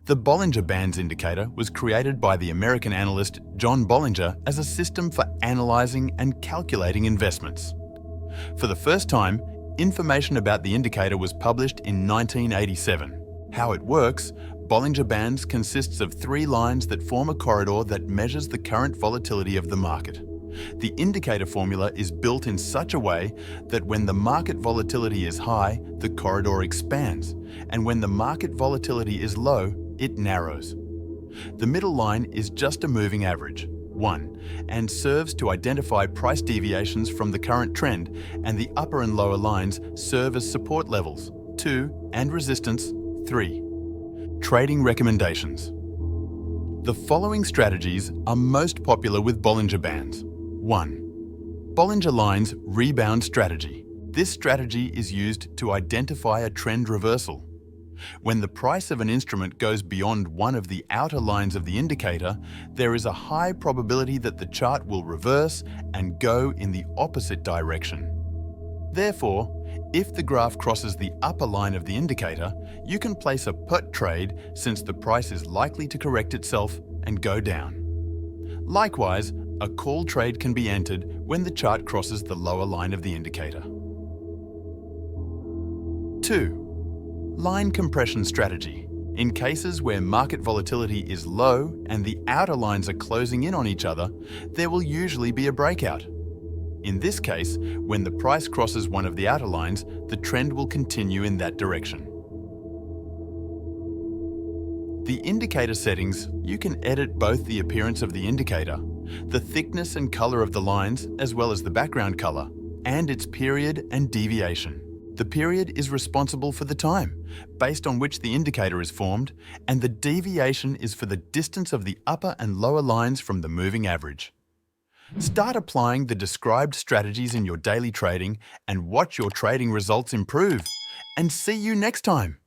The Bollinger Bands indicator was created by the American analyst John Bollinger as a system for analyzing and calculating investments. For the first time, information about the indicator was published in 1987. How it works: Bollinger Bands consists of 3 lines that form a corridor that measures the current volatility of the market. The indicator formula is built in such a way that when the market volatility is high, the corridor expands, and when the market volatility is low, it narrows. The middle line is just a moving average, 1, and serves to identify price deviations from the current trend, and the upper and lower lines serve as support levels, 2, and resistance, 3. Trading recommendations. The following strategies are most popular with Bollinger Bands. 1. Bollinger Lines Rebound Strategy. This strategy is used to identify a trend reversal. When the price of an instrument goes beyond one of the outer lines of the indicator, there is a high probability that the chart will reverse and go in the opposite direction. Therefore, if the graph crosses the upper line of the indicator, you can place a put trade since the price is likely to correct itself and go down. Likewise, a call trade can be entered when the chart crosses the lower line of the indicator. 2. Line compression strategy. In cases where market volatility is low and the outer lines are closing in on each other, there will usually be a breakout. In this case, when the price crosses one of the outer lines, the trend will continue in that direction. The indicator settings, you can edit both the appearance of the indicator, the thickness and color of the lines, as well as the background color, and its period and deviation. The period is responsible for the time, based on which the indicator is formed, and the deviation is for the distance of the upper and lower lines from the moving average. Start applying the described strategies in your daily trading and watch your trading results improve. And see you next time!